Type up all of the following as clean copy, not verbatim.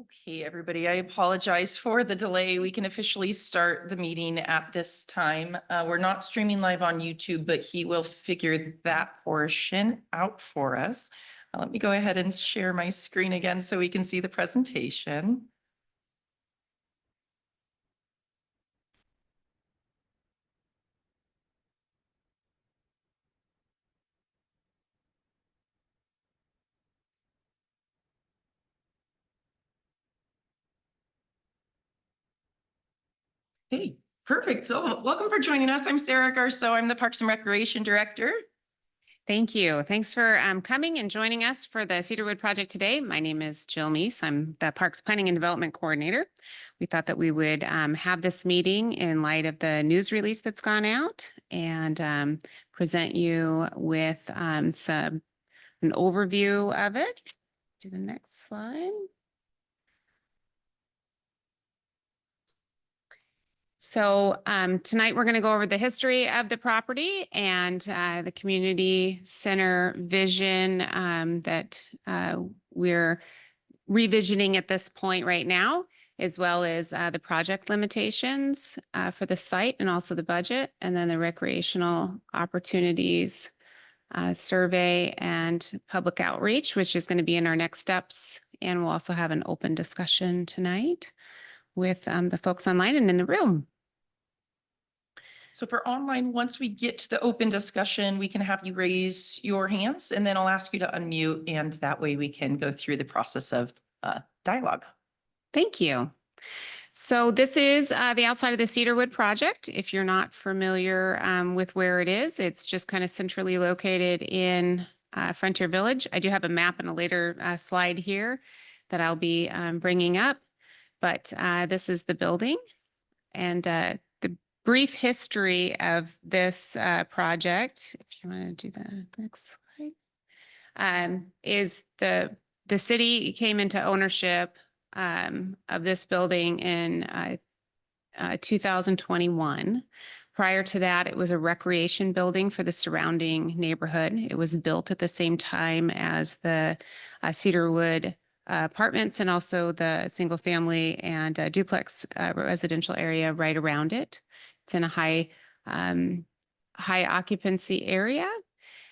Okay, everybody, I apologize for the delay. We can officially start the meeting at this time. We're not streaming live on YouTube, but he will figure that portion out for us. Let me go ahead and share my screen again so we can see the presentation. Hey, perfect. So welcome for joining us. I'm Sarah Garceau. I'm the Parks and Recreation Director. Thank you. Thanks for coming and joining us for the Cedarwood project today. My name is Jill Meese. I'm the Parks Planning and Development Coordinator. We thought that we would have this meeting in light of the news release that's gone out and present you with an overview of it. Do the next slide. So tonight we're going to go over the history of the property and the community center vision that we're revisioning at this point right now, as well as the project limitations for the site and also the budget, and then the recreational opportunities survey and public outreach, which is going to be in our next steps. And we'll also have an open discussion tonight with the folks online and in the room. So for online, once we get to the open discussion, we can have you raise your hands and then I'll ask you to unmute, and that way we can go through the process of dialogue. Thank you. So this is the outside of the Cedarwood project. If you're not familiar with where it is, it's just kind of centrally located in Frontier Village. I do have a map in a later slide here that I'll be bringing up, but this is the building. And the brief history of this project, if you want to do the next slide, is the city came into ownership of this building in 2021. Prior to that, it was a recreation building for the surrounding neighborhood. It was built at the same time as the Cedarwood apartments and also the single family and duplex residential area right around it. It's in a high occupancy area.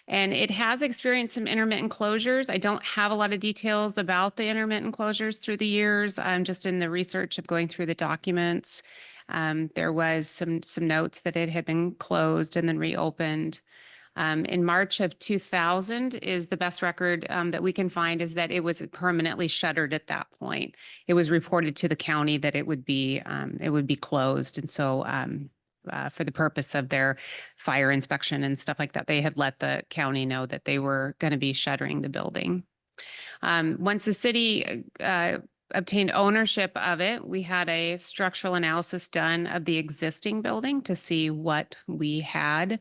And it has experienced some intermittent closures. I don't have a lot of details about the intermittent closures through the years. Just in the research of going through the documents, there was some notes that it had been closed and then reopened. In March of 2000 is the best record that we can find, is that it was permanently shuttered at that point. It was reported to the county that it would be closed. And so for the purpose of their fire inspection and stuff like that, they had let the county know that they were going to be shuttering the building. Once the city obtained ownership of it, we had a structural analysis done of the existing building to see what we had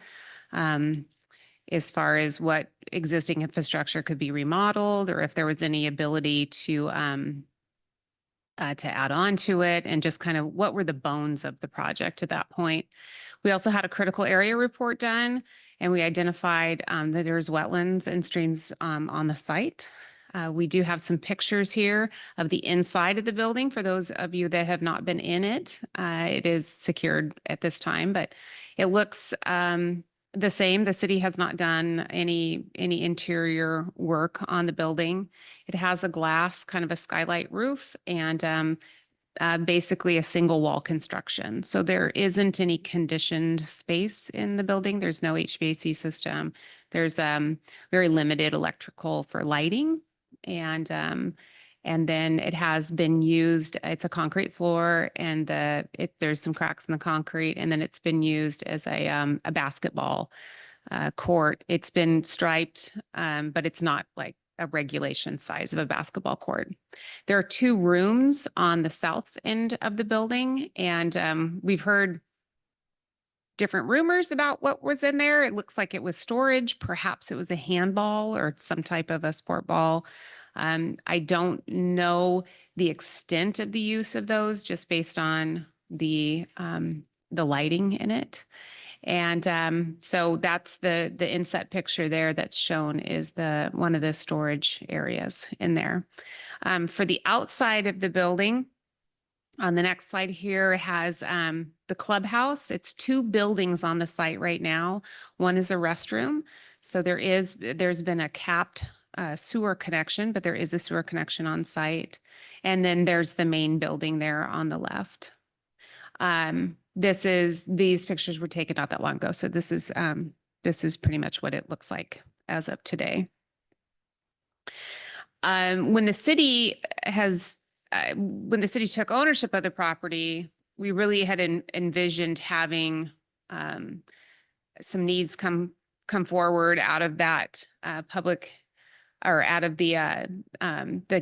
as far as what existing infrastructure could be remodeled, or if there was any ability to add on to it, and just kind of what were the bones of the project at that point. We also had a critical area report done, and we identified that there's wetlands and streams on the site. We do have some pictures here of the inside of the building for those of you that have not been in it. It is secured at this time, but it looks the same. The city has not done any interior work on the building. It has a glass, kind of a skylight roof, and basically a single wall construction. So there isn't any conditioned space in the building. There's no HVAC system. There's very limited electrical for lighting. And then it has been used, it's a concrete floor, and there's some cracks in the concrete, and then it's been used as a basketball court. It's been striped, but it's not like a regulation size of a basketball court. There are 2 rooms on the south end of the building, and we've heard different rumors about what was in there. It looks like it was storage. Perhaps it was a handball or some type of a sport ball. I don't know the extent of the use of those, just based on the lighting in it. And so that's the inset picture there that's shown is one of the storage areas in there. For the outside of the building, on the next slide here has the clubhouse. It's 2 buildings on the site right now. One is a restroom. So there's been a capped sewer connection, but there is a sewer connection on site. And then there's the main building there on the left. These pictures were taken not that long ago. So this is pretty much what it looks like as of today. When the city took ownership of the property, we really had envisioned having some needs come forward out of that public, or out of the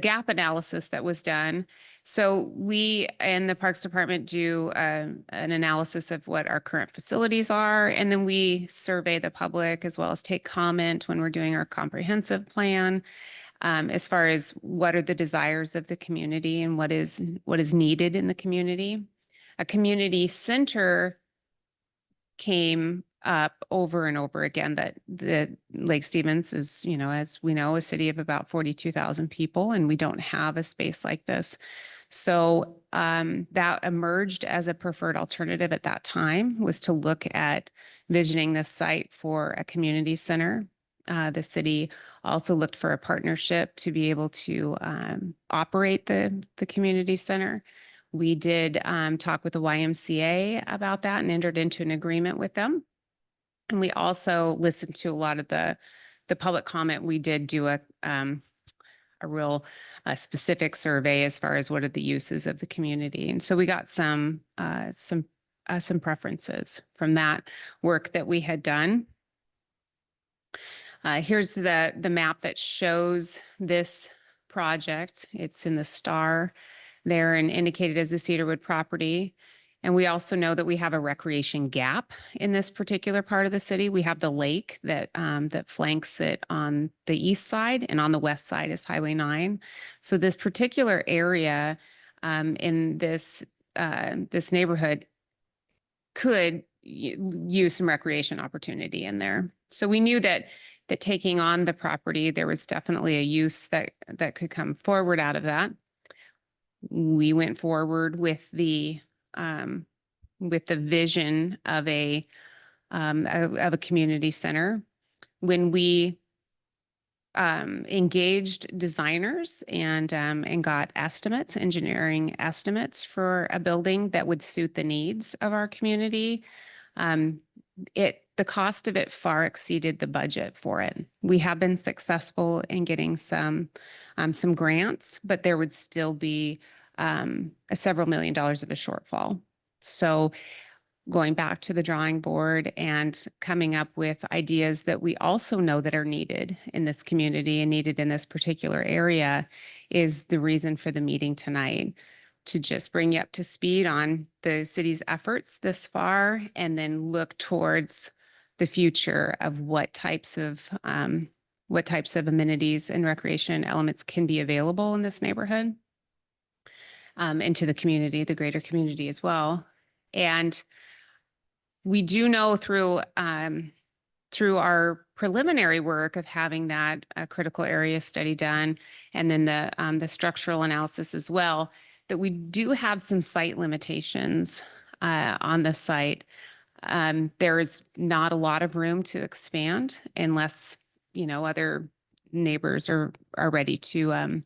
gap analysis that was done. So we and the Parks Department do an analysis of what our current facilities are, and then we survey the public as well as take comment when we're doing our comprehensive plan, as far as what are the desires of the community and what is needed in the community. A community center came up over and over again, that the Lake Stevens is, as we know, a city of about 42,000 people, and we don't have a space like this. So that emerged as a preferred alternative at that time, was to look at visioning this site for a community center. The city also looked for a partnership to be able to operate the community center. We did talk with the YMCA about that and entered into an agreement with them. And we also listened to a lot of the public comment. We did do a real specific survey as far as what are the uses of the community. And so we got some preferences from that work that we had done. Here's the map that shows this project. It's in the star there and indicated as the Cedarwood property. And we also know that we have a recreation gap in this particular part of the city. We have the lake that flanks it on the east side, and on the west side is Highway 9. So this particular area in this neighborhood could use some recreation opportunity in there. So we knew that taking on the property, there was definitely a use that could come forward out of that. We went forward with the vision of a community center. When we engaged designers and got engineering estimates for a building that would suit the needs of our community, the cost of it far exceeded the budget for it. We have been successful in getting some grants, but there would still be several $1 million of a shortfall. So going back to the drawing board and coming up with ideas that we also know that are needed in this community and needed in this particular area is the reason for the meeting tonight, to just bring you up to speed on the city's efforts this far, and then look towards the future of what types of amenities and recreation elements can be available in this neighborhood, and to the community, the greater community as well. And we do know through our preliminary work of having that critical area study done, and then the structural analysis as well, that we do have some site limitations on the site. There is not a lot of room to expand unless, other neighbors are ready to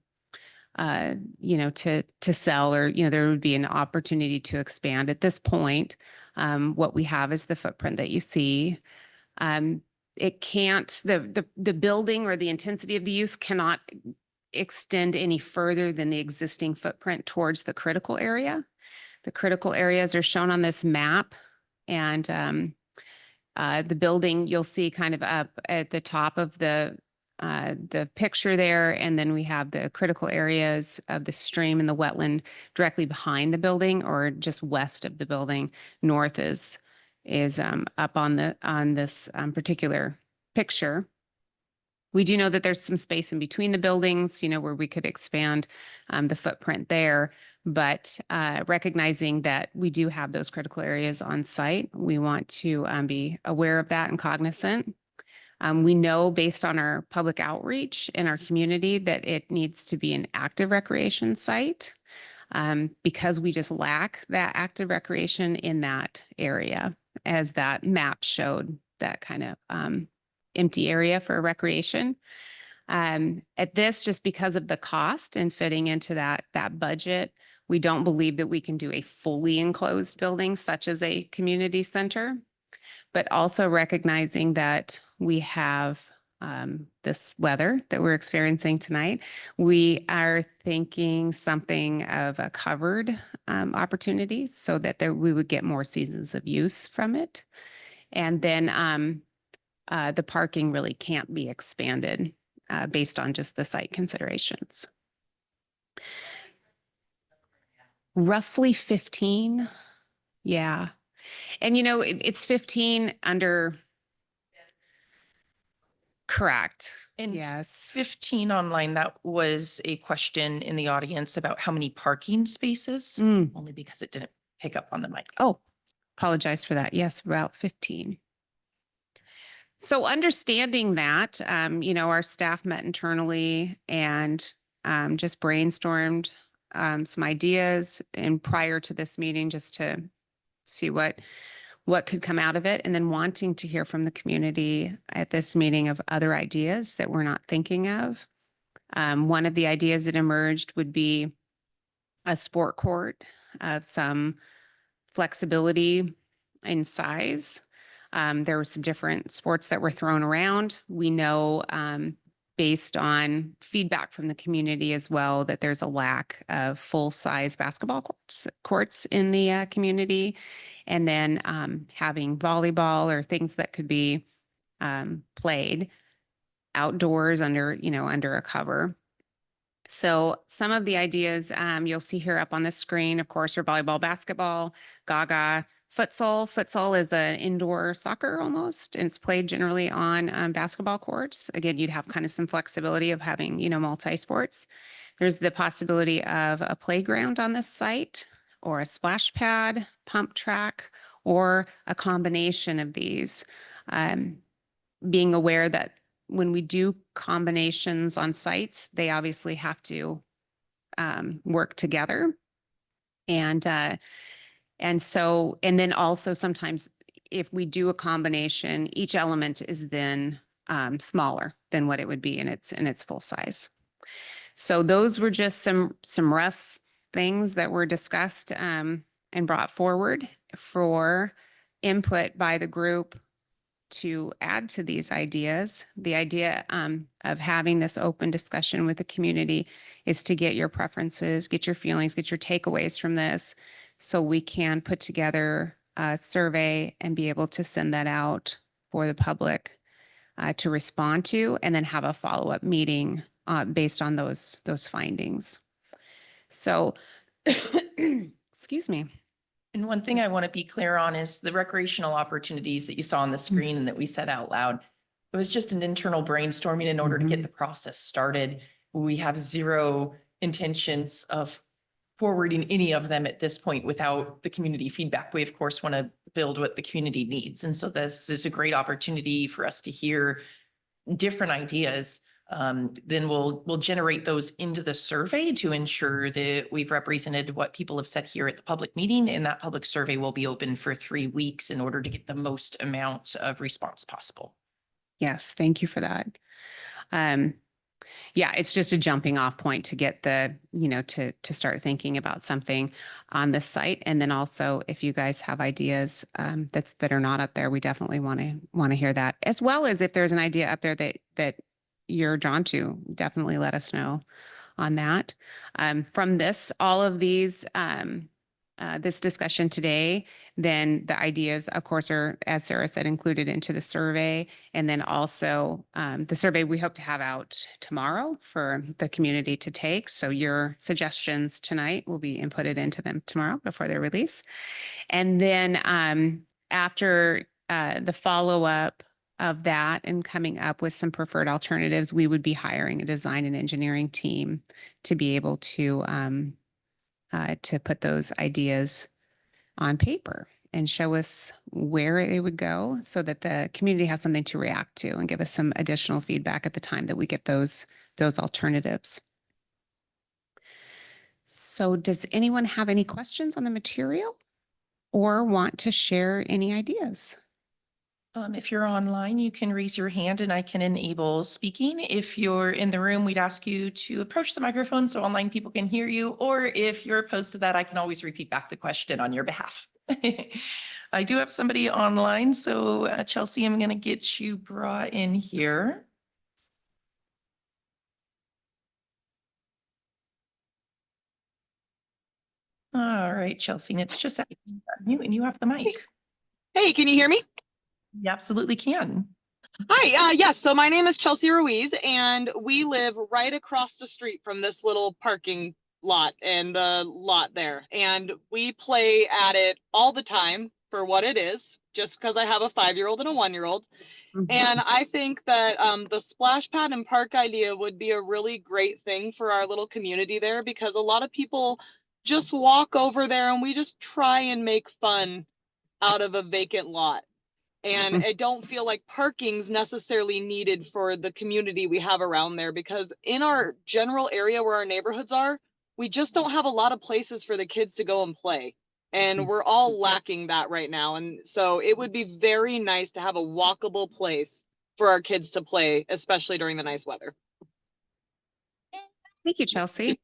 sell, or, there would be an opportunity to expand. At this point, what we have is the footprint that you see. It can't, the building or the intensity of the use cannot extend any further than the existing footprint towards the critical area. The critical areas are shown on this map, and the building you'll see kind of up at the top of the picture there, and then we have the critical areas of the stream and the wetland directly behind the building, or just west of the building. North is up on this particular picture. We do know that there's some space in between the buildings, where we could expand the footprint there. But recognizing that we do have those critical areas on site, we want to be aware of that and cognizant. We know based on our public outreach in our community that it needs to be an active recreation site because we just lack that active recreation in that area, as that map showed, that kind of empty area for recreation. At this, just because of the cost and fitting into that budget, we don't believe that we can do a fully enclosed building such as a community center, but also recognizing that we have this weather that we're experiencing tonight. We are thinking something of a covered opportunity so that we would get more seasons of use from it. And then the parking really can't be expanded based on just the site considerations. Roughly 15. Yeah. And you know, it's 15 under. Correct. And yes. 15 online, that was a question in the audience about how many parking spaces, only because it didn't pick up on the mic. Oh, apologize for that. Yes, about 15. So understanding that, you know, our staff met internally and just brainstormed some ideas and prior to this meeting just to see what could come out of it, and then wanting to hear from the community at this meeting of other ideas that we're not thinking of. One of the ideas that emerged would be a sport court of some flexibility in size. There were some different sports that were thrown around. We know based on feedback from the community as well that there's a lack of full-size basketball courts in the community. And then having volleyball or things that could be played outdoors under a cover. So some of the ideas you'll see here up on the screen, of course, are volleyball, basketball, gaga, futsal. Futsal is an indoor soccer almost, and it's played generally on basketball courts. Again, you'd have kind of some flexibility of having, multi-sports. There's the possibility of a playground on this site, or a splash pad, pump track, or a combination of these. Being aware that when we do combinations on sites, they obviously have to work together. And then also sometimes if we do a combination, each element is then smaller than what it would be in its full size. So those were just some rough things that were discussed and brought forward for input by the group to add to these ideas. The idea of having this open discussion with the community is to get your preferences, get your feelings, get your takeaways from this, so we can put together a survey and be able to send that out for the public to respond to, and then have a follow-up meeting based on those findings. So, excuse me. And one thing I want to be clear on is the recreational opportunities that you saw on the screen and that we said out loud. It was just an internal brainstorming in order to get the process started. We have zero intentions of forwarding any of them at this point without the community feedback. We, of course, want to build what the community needs. And so this is a great opportunity for us to hear different ideas. Then we'll generate those into the survey to ensure that we've represented what people have said here at the public meeting, and that public survey will be open for 3 weeks in order to get the most amount of response possible. Yes, thank you for that. Yeah, it's just a jumping off point to get the, to start thinking about something on this site. And then also, if you guys have ideas that are not up there, we definitely want to hear that, as well as if there's an idea up there that you're drawn to, definitely let us know on that. From all of these, this discussion today, then the ideas, of course, are, as Sarah said, included into the survey. And then also the survey we hope to have out tomorrow for the community to take. So your suggestions tonight will be inputted into them tomorrow before their release. And then after the follow-up of that and coming up with some preferred alternatives, we would be hiring a design and engineering team to be able to to put those ideas on paper and show us where it would go so that the community has something to react to and give us some additional feedback at the time that we get those alternatives. So does anyone have any questions on the material or want to share any ideas? If you're online, you can raise your hand and I can enable speaking. If you're in the room, we'd ask you to approach the microphone so online people can hear you. Or if you're opposed to that, I can always repeat back the question on your behalf. I do have somebody online. So Chelsea, I'm going to get you brought in here. All right, Chelsea, and it's just you and you have the mic. Hey, can you hear me? You absolutely can. Hi, yes, so my name is Chelsea Ruiz, and we live right across the street from this little parking lot and the lot there. And we play at it all the time for what it is, just because I have a 5-year-old and a 1-year-old. And I think that the splash pad and park idea would be a really great thing for our little community there, because a lot of people just walk over there and we just try and make fun out of a vacant lot. And I don't feel like parking's necessarily needed for the community we have around there, because in our general area where our neighborhoods are, we just don't have a lot of places for the kids to go and play. And we're all lacking that right now. And so it would be very nice to have a walkable place for our kids to play, especially during the nice weather. Thank you, Chelsea.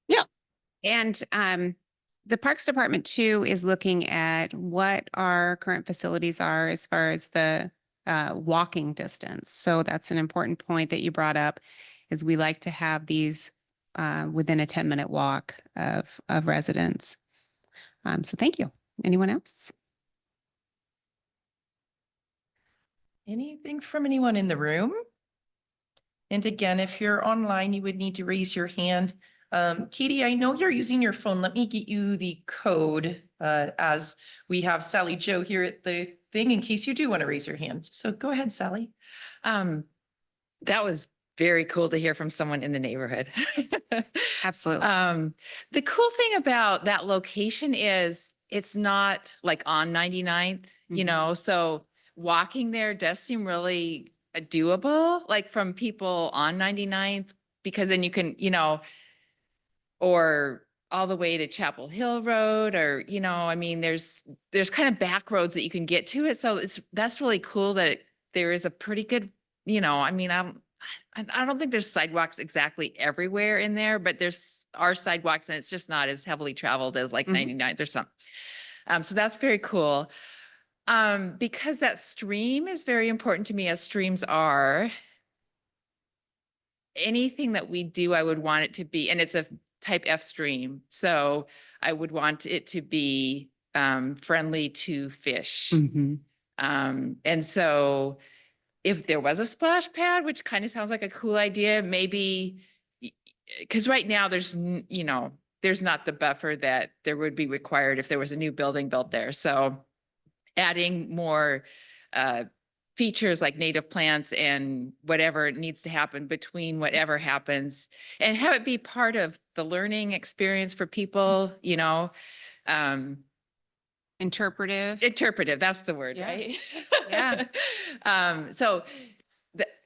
Yeah. And the Parks Department too is looking at what our current facilities are as far as the walking distance. So that's an important point that you brought up, is we like to have these within a 10-minute walk of residents. So thank you. Anyone else? Anything from anyone in the room? And again, if you're online, you would need to raise your hand. Katie, I know you're using your phone. Let me get you the code as we have Sally Joe here at the thing in case you do want to raise your hand. So go ahead, Sally. That was very cool to hear from someone in the neighborhood. Absolutely. The cool thing about that location is it's not like on 99th, you know, so walking there does seem really doable, like from people on 99th, because then you can, you know, or all the way to Chapel Hill Road, or, you know, I mean, there's kind of back roads that you can get to it. So that's really cool that there is a pretty good, you know, I mean, I don't think there's sidewalks exactly everywhere in there, but there's our sidewalks and it's just not as heavily traveled as like 99th or something. So that's very cool. Because that stream is very important to me, as streams are. Anything that we do, I would want it to be, and it's a type F stream. So I would want it to be friendly to fish. And so if there was a splash pad, which kind of sounds like a cool idea, maybe, because right now there's, you know, there's not the buffer that there would be required if there was a new building built there. So adding more features like native plants and whatever needs to happen between whatever happens, and have it be part of the learning experience for people, you know. Interpretive, that's the word, Yeah. right? Yeah. So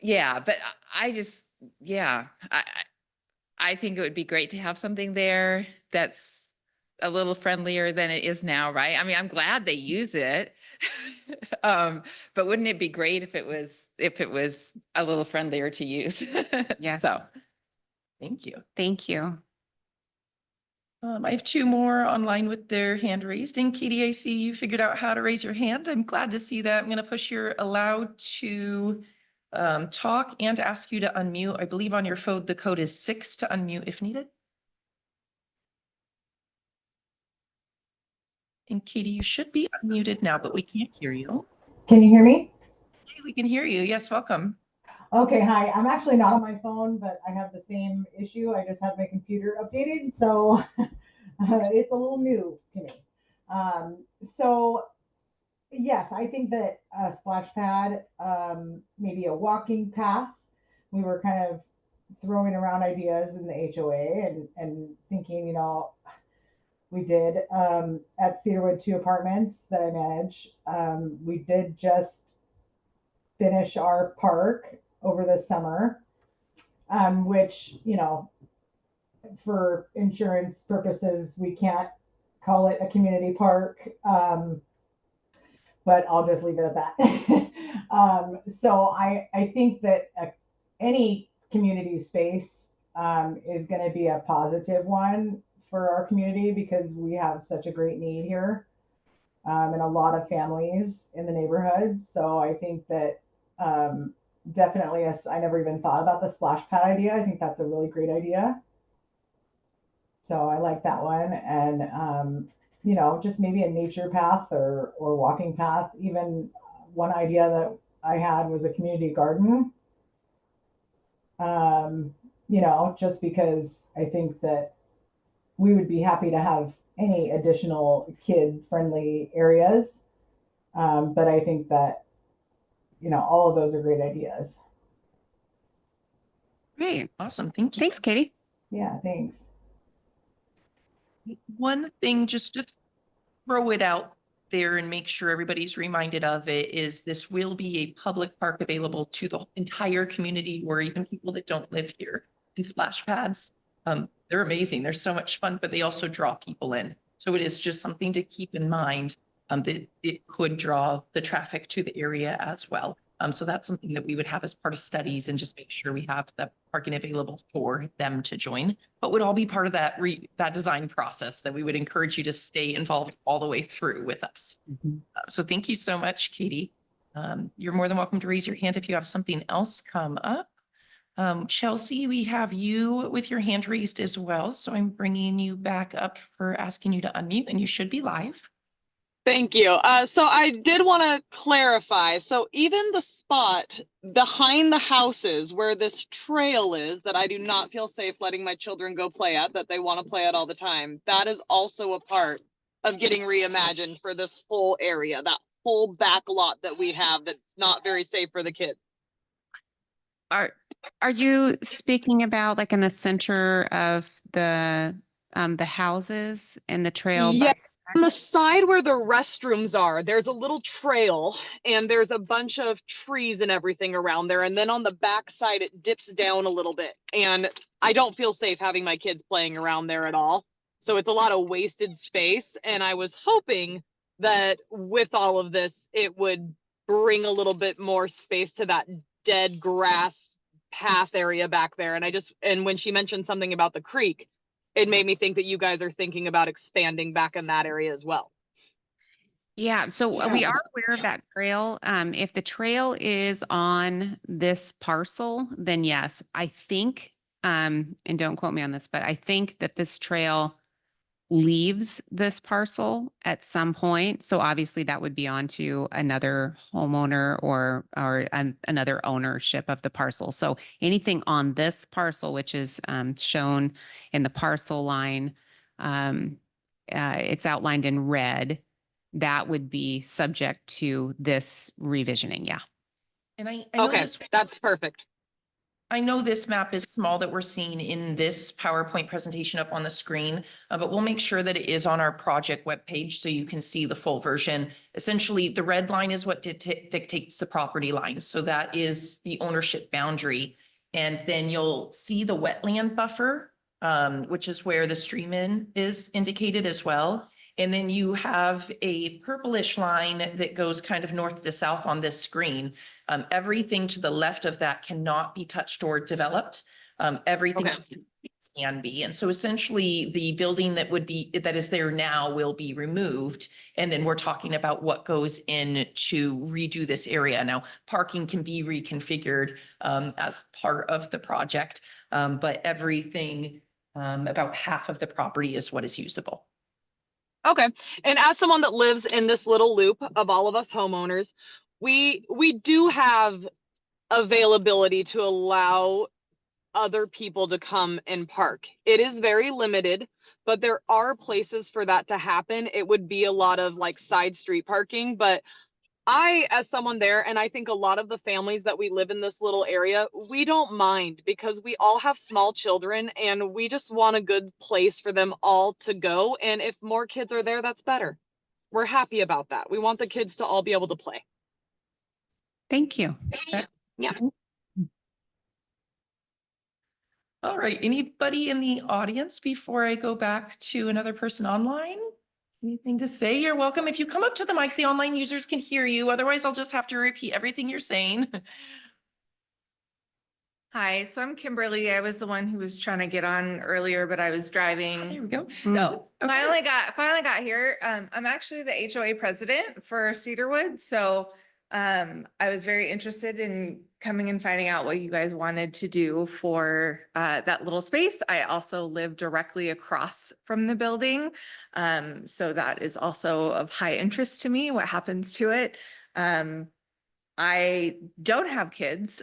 yeah, but I just, yeah, I think it would be great to have something there that's a little friendlier than it is now, right? I mean, I'm glad they use it. But wouldn't it be great if it was a little friendlier to use? Yeah. So Thank you. Thank you. I have two more online with their hand raised. And Katie, I see you figured out how to raise your hand. I'm glad to see that. I'm going to push your allowed to talk and ask you to unmute. I believe on your phone, the code is 6 to unmute if needed. And Katie, you should be unmuted now, but we can't hear you. Can you hear me? Hey, we can hear you. Yes, welcome. Okay, hi. I'm actually not on my phone, but I have the same issue. I just have my computer updated, so it's a little new to me. So yes, I think that a splash pad, maybe a walking path. We were kind of throwing around ideas in the HOA and thinking, you know, we did at Cedarwood 2 Apartments that I manage. We did just finish our park over the summer, which, you know, for insurance purposes, we can't call it a community park. But I'll just leave it at that. So I think that any community space is going to be a positive one for our community because we have such a great need here and a lot of families in the neighborhood. So I think that definitely, I never even thought about the splash pad idea. I think that's a really great idea. So I like that one. And you know, just maybe a nature path or walking path. Even one idea that I had was a community garden. You know, just because I think that we would be happy to have any additional kid-friendly areas. But I think that, you know, all of those are great ideas. Great. Awesome. Thank you. Thanks, Katie. Yeah, thanks. One thing, just to throw it out there and make sure everybody's reminded of it, is this will be a public park available to the entire community or even people that don't live here. And splash pads, they're amazing. They're so much fun, but they also draw people in. So it is just something to keep in mind that it could draw the traffic to the area as well. So that's something that we would have as part of studies and just make sure we have the parking available for them to join, but would all be part of that design process that we would encourage you to stay involved all the way through with us. So thank you so much, Katie. You're more than welcome to raise your hand if you have something else come up. Chelsea, we have you with your hand raised as well. So I'm bringing you back up for asking you to unmute, and you should be live. Thank you. So I did want to clarify. So even the spot behind the houses where this trail is that I do not feel safe letting my children go play at, that they want to play at all the time, that is also a part of getting reimagined for this whole area, that whole back lot that we have that's not very safe for the kids. Are you speaking about like in the center of the houses and the trail? Yes, on the side where the restrooms are, there's a little trail and there's a bunch of trees and everything around there. And then on the back side, it dips down a little bit. And I don't feel safe having my kids playing around there at all. So it's a lot of wasted space. And I was hoping that with all of this, it would bring a little bit more space to that dead grass path area back there. And when she mentioned something about the creek, it made me think that you guys are thinking about expanding back in that area as well. Yeah, so we are aware of that trail. If the trail is on this parcel, then yes, I think, and don't quote me on this, but I think that this trail leaves this parcel at some point. So obviously that would be onto another homeowner or another ownership of the parcel. So anything on this parcel, which is shown in the parcel line, it's outlined in red, that would be subject to this revisioning. Yeah. And I know Okay, that's perfect. I know this map is small that we're seeing in this PowerPoint presentation up on the screen, but we'll make sure that it is on our project webpage so you can see the full version. Essentially, the red line is what dictates the property line. So that is the ownership boundary. And then you'll see the wetland buffer, which is where the stream is indicated as well. And then you have a purplish line that goes kind of north to south on this screen. Everything to the left of that cannot be touched or developed. Everything can be. And so essentially the building that is there now will be removed. And then we're talking about what goes in to redo this area. Now, parking can be reconfigured as part of the project, but everything, about half of the property is what is usable. Okay. And as someone that lives in this little loop of all of us homeowners, we do have availability to allow other people to come and park. It is very limited, but there are places for that to happen. It would be a lot of like side street parking, but I, as someone there, and I think a lot of the families that we live in this little area, we don't mind because we all have small children and we just want a good place for them all to go. And if more kids are there, that's better. We're happy about that. We want the kids to all be able to play. Thank you. Yeah. All right, anybody in the audience before I go back to another person online? Anything to say? You're welcome. If you come up to the mic, the online users can hear you. Otherwise, I'll just have to repeat everything you're saying. Hi, so I'm Kimberly. I was the one who was trying to get on earlier, but I was There driving. we go. So Okay. finally got here. I'm actually the HOA president for Cedarwood. So I was very interested in coming and finding out what you guys wanted to do for that little space. I also live directly across from the building. So that is also of high interest to me, what happens to it. I don't have kids,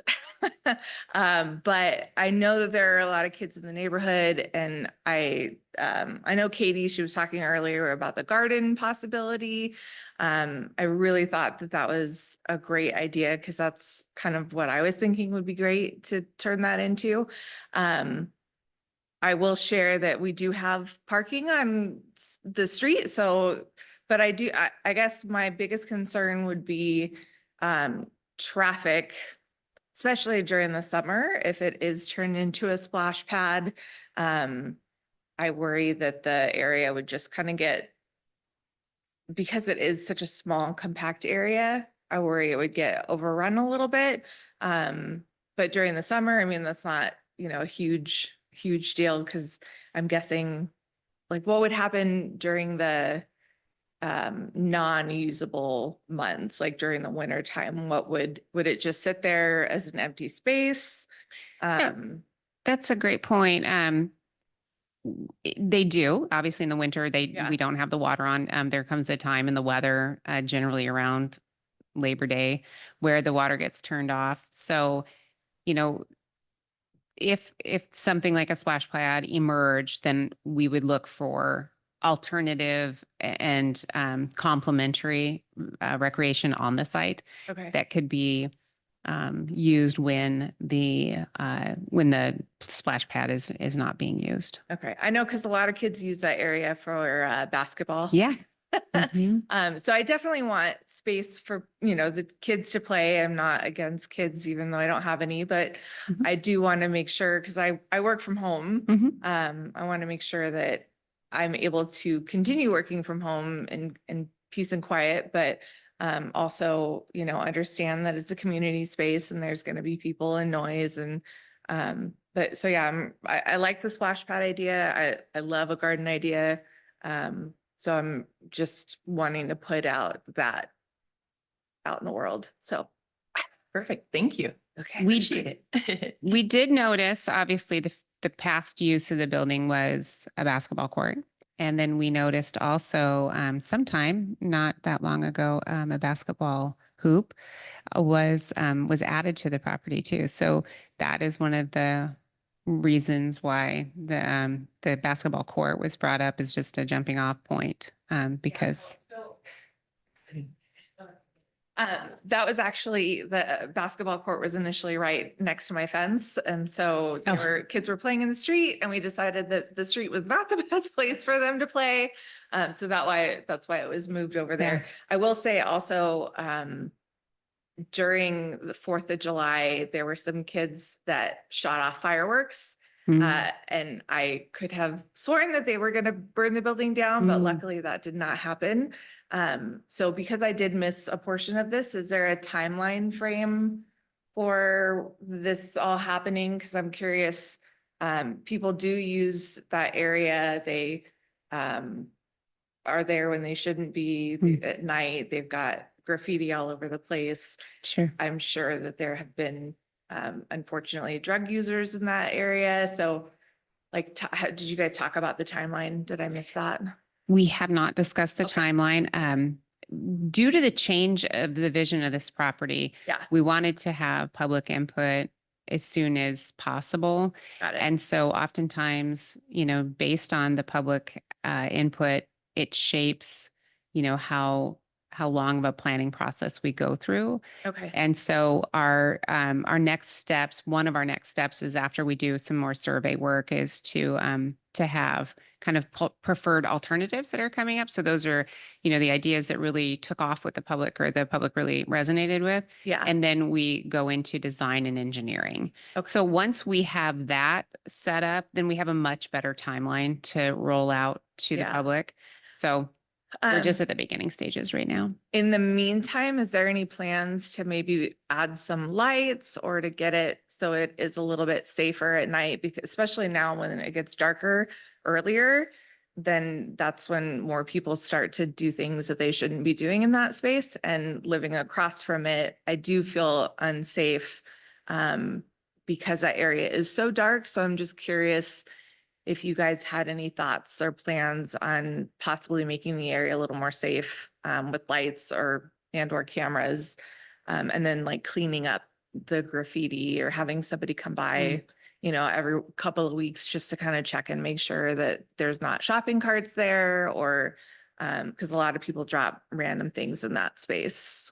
but I know that there are a lot of kids in the neighborhood, and I know Katie, she was talking earlier about the garden possibility. I really thought that that was a great idea because that's kind of what I was thinking would be great to turn that into. I will share that we do have parking on the street, so, but I guess my biggest concern would be traffic, especially during the summer, if it is turned into a splash pad. I worry that the area would just kind of get, because it is such a small, compact area, I worry it would get overrun a little bit. But during the summer, I mean, that's not, a huge deal, because I'm guessing, like, what would happen during the non-usable months, like during the winter time? What would it just sit there as an empty space? That's a great point. They do, obviously in the winter, Yeah. we don't have the water on. There comes a time in the weather, generally around Labor Day, where the water gets turned off. So, if something like a splash pad emerged, then we would look for alternative and complementary recreation on the site Okay. that could be used when the splash pad is not being used. Okay. I know, because a lot of kids use that area for basketball. Yeah. Mhm. So I definitely want space for, the kids to play. I'm not against kids, even though I don't have any, but Mhm. I do want to make sure, because I work from home. Mhm. I want to make sure that I'm able to continue working from home in peace and quiet, but also, understand that it's a community space and there's going to be people and noise. And but so yeah, I like the splash pad idea. I love a garden idea. So I'm just wanting to put that out in the world. So, Perfect. Thank you. okay. Appreciate it. We did notice, obviously, the past use of the building was a basketball court. And then we noticed also sometime not that long ago, a basketball hoop was added to the property too. So that is one of the reasons why the basketball court was brought up as just a jumping off point, because That was actually, the basketball court was initially right next to my fence. And so kids were playing in the street, and we decided that the street was not the best place for them to play. So that's why it was moved over there. I will say also, during the 4th of July, there were some kids that shot off fireworks. And I could have sworn that they were going to burn the building down, but luckily that did not happen. So because I did miss a portion of this, is there a timeline frame for this all happening? Because I'm curious, people do use that area. They are there when they shouldn't be at night. They've got graffiti all over the place. sure. I'm sure that there have been, unfortunately, drug users in that area. So like, did you guys talk about the timeline? Did I miss that? We have not discussed the Okay. timeline. Due to the change of the vision of this property, Yeah, we wanted to have public input as soon as possible. got it. And so oftentimes, based on the public input, it shapes, how how long of a planning process we go through. Okay. And so our next steps, one of our next steps is after we do some more survey work is to have kind of preferred alternatives that are coming up. So those are, the ideas that really took off with the public or the public really resonated with. Yeah. And then we go into design and engineering. Okay. So once we have that set up, then we have a much better timeline to roll out to the Yeah. public. So we're just Um, at the beginning stages right now. In the meantime, is there any plans to maybe add some lights or to get it so it is a little bit safer at night? Because especially now when it gets darker earlier, then that's when more people start to do things that they shouldn't be doing in that space. And living across from it, I do feel unsafe because that area is so dark. So I'm just curious if you guys had any thoughts or plans on possibly making the area a little more safe with lights or cameras, and then like cleaning up the graffiti or having somebody come by, every couple of weeks just to kind of check and make sure that there's not shopping carts there or because a lot of people drop random things in that space.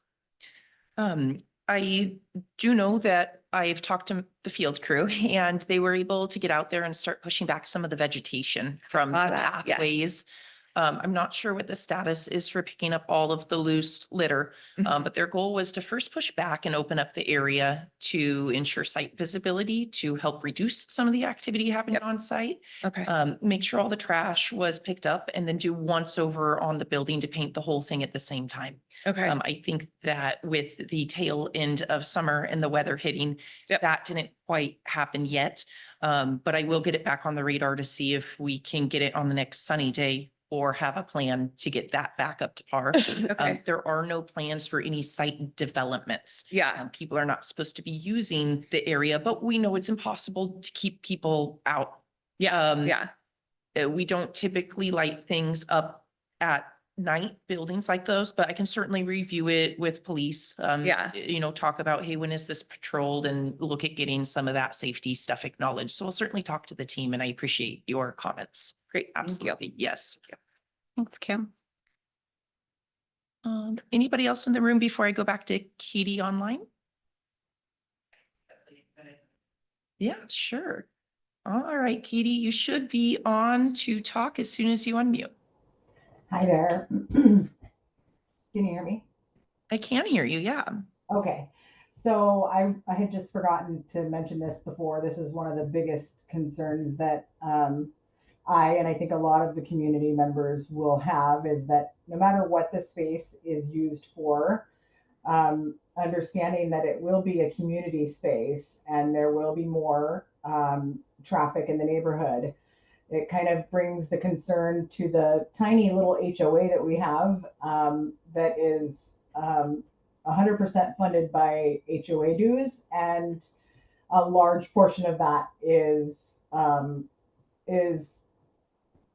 I do know that I've talked to the field crew and they were able to get out there and start pushing back some of the vegetation from the Saw that, yes. pathways. I'm not sure what the status is for picking up all of the loose litter, Mhm. but their goal was to first push back and open up the area to ensure site visibility to help reduce some of the activity happening Yep. on site. Okay. Make sure all the trash was picked up and then do once over on the building to paint the whole thing at the same time. Okay. I think that with the tail end of summer and the weather hitting, Yep. that didn't quite happen yet. But I will get it back on the radar to see if we can get it on the next sunny day or have a plan to get that back up to par. Okay. There are no plans for any site developments. Yeah. People are not supposed to be using the area, but we know it's impossible to keep people out. Yeah. Yeah. We don't typically light things up at night, buildings like those, but I can certainly review it with police. Yeah. Talk about, hey, when is this patrolled and look at getting some of that safety stuff acknowledged. So we'll certainly talk to the team and I appreciate your comments. Great. Thank you. Absolutely. Yes. Thanks, Kim. Anybody else in the room before I go back to Katie online? Yeah, sure. All right, Katie, you should be on to talk as soon as you unmute. Hi there. Can you hear me? I can hear you. Yeah. Okay. So I had just forgotten to mention this before. This is one of the biggest concerns that I think a lot of the community members will have is that no matter what the space is used for, understanding that it will be a community space and there will be more traffic in the neighborhood, it kind of brings the concern to the tiny little HOA that we have that is 100% funded by HOA dues, and a large portion of that is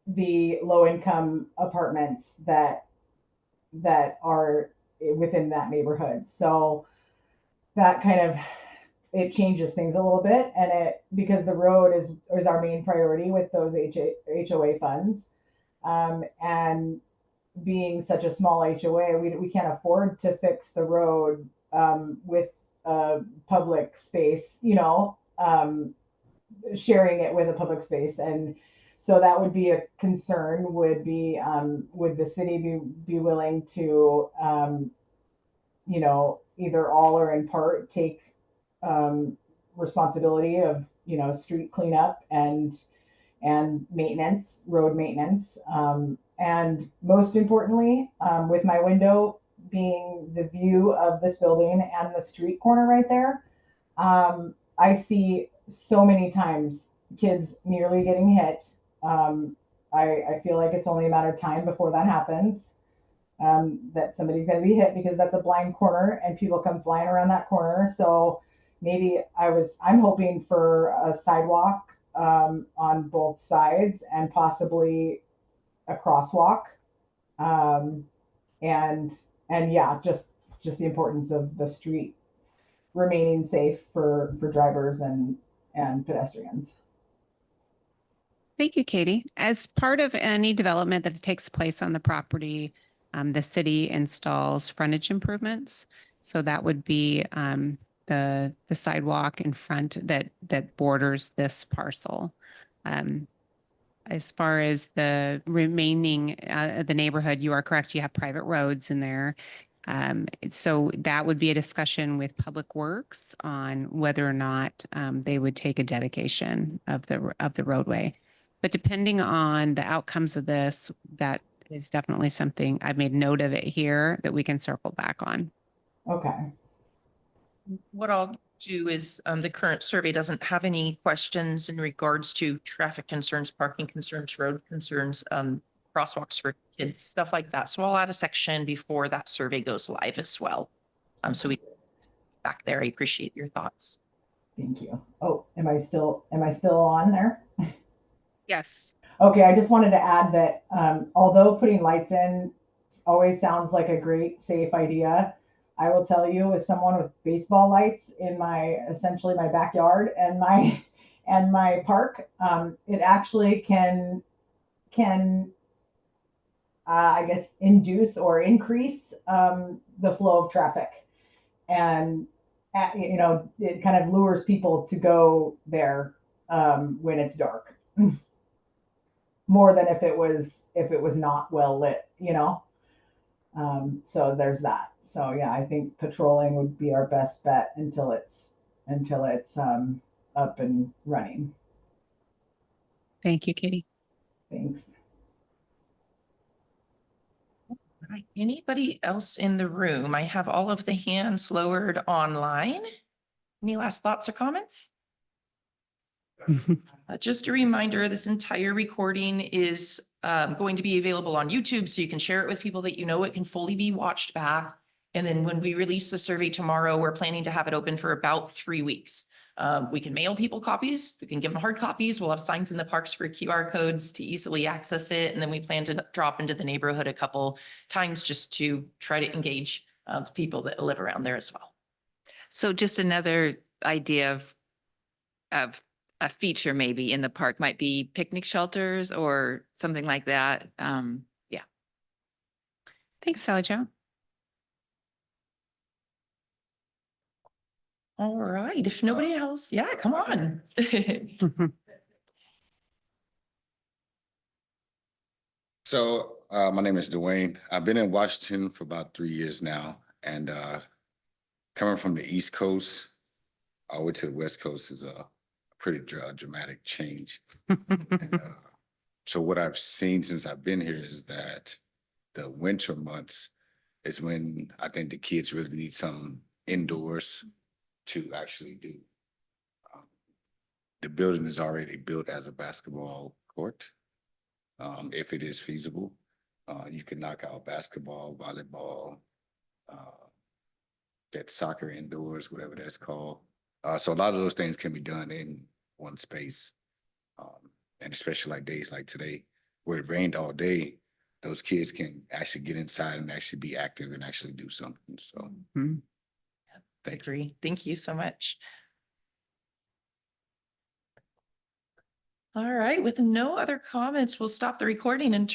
the low income apartments that are within that neighborhood. So that kind of, it changes things a little bit, and because the road is our main priority with those HOA funds, and being such a small HOA, we can't afford to fix the road with public space, sharing it with a public space. And so that would be a concern, would the city be willing to, either all or in part take responsibility of, street cleanup and maintenance, road maintenance. And most importantly, with my window being the view of this building and the street corner right there, I see so many times kids nearly getting hit. I feel like it's only a matter of time before that happens, that somebody's going to be hit, because that's a blind corner and people come flying around that corner. So maybe I'm hoping for a sidewalk on both sides and possibly a crosswalk. And yeah, just the importance of the street remaining safe for drivers and pedestrians. Thank you, Katie. As part of any development that takes place on the property, the city installs frontage improvements. So that would be the sidewalk in front that borders this parcel. As far as the remaining, the neighborhood, you are correct. You have private roads in there. So that would be a discussion with Public Works on whether or not they would take a dedication of the roadway. But depending on the outcomes of this, that is definitely something I've made note of it here that we can circle back on. Okay. What I'll do is, the current survey doesn't have any questions in regards to traffic concerns, parking concerns, road concerns, crosswalks for kids, stuff like that. So I'll add a section before that survey goes live as well. So we back there. I appreciate your thoughts. Thank you. Oh, am I still on there? Yes. Okay, I just wanted to add that although putting lights in always sounds like a great, safe idea, I will tell you, as someone with baseball lights in essentially my backyard and my park, it actually can I guess induce or increase the flow of traffic, and it kind of lures people to go there when it's dark. More than if it was not well lit, so there's that. So yeah, I think patrolling would be our best bet until it's up and running. Thank you, Katie. Thanks. All right. Anybody else in the room? I have all of the hands lowered online. Any last thoughts or comments? Just a reminder, this entire recording is going to be available on YouTube, so you can share it with people that you know. It can fully be watched back. And then when we release the survey tomorrow, we're planning to have it open for about 3 weeks. We can mail people copies. We can give them hard copies. We'll have signs in the parks for QR codes to easily access it. And then we plan to drop into the neighborhood a couple times just to try to engage the people that live around there as well. So just another idea of a feature maybe in the park might be picnic shelters or something like that. Yeah. Thanks, Sally Jo. All right, if nobody else, yeah, come on. So my name is Dwayne. I've been in Washington for about 3 years now, and coming from the East Coast all the way to the West Coast is a pretty dramatic change. And, so what I've seen since I've been here is that the winter months is when I think the kids really need some indoors to actually do. The building is already built as a basketball court. If it is feasible, you can knock out basketball, volleyball, that soccer indoors, whatever that's called. So a lot of those things can be done in one space. And especially like days like today, where it rained all day, those kids can actually get inside and actually be active and actually do something. So thank you. Agree. Thank you so much. All right, with no other comments, we'll stop the recording and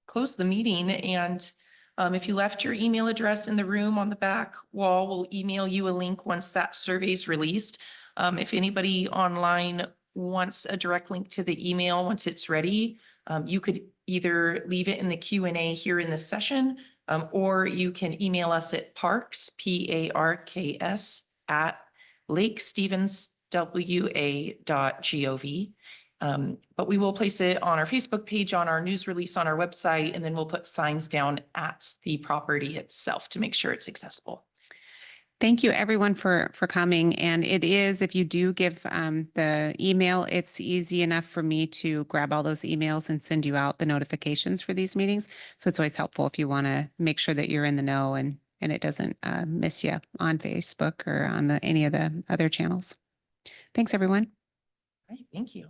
close the meeting. And if you left your email address in the room on the back wall, we'll email you a link once that survey is released. If anybody online wants a direct link to the email once it's ready, you could either leave it in the Q&A here in this session, or you can email us at parks, PARKS, at lakestevenswa.gov. But we will place it on our Facebook page, on our news release, on our website, and then we'll put signs down at the property itself to make sure it's accessible. Thank you everyone for coming. And it is, if you do give the email, it's easy enough for me to grab all those emails and send you out the notifications for these meetings. So it's always helpful if you want to make sure that you're in the know and it doesn't miss you on Facebook or on any of the other channels. Thanks, everyone. All right, thank you.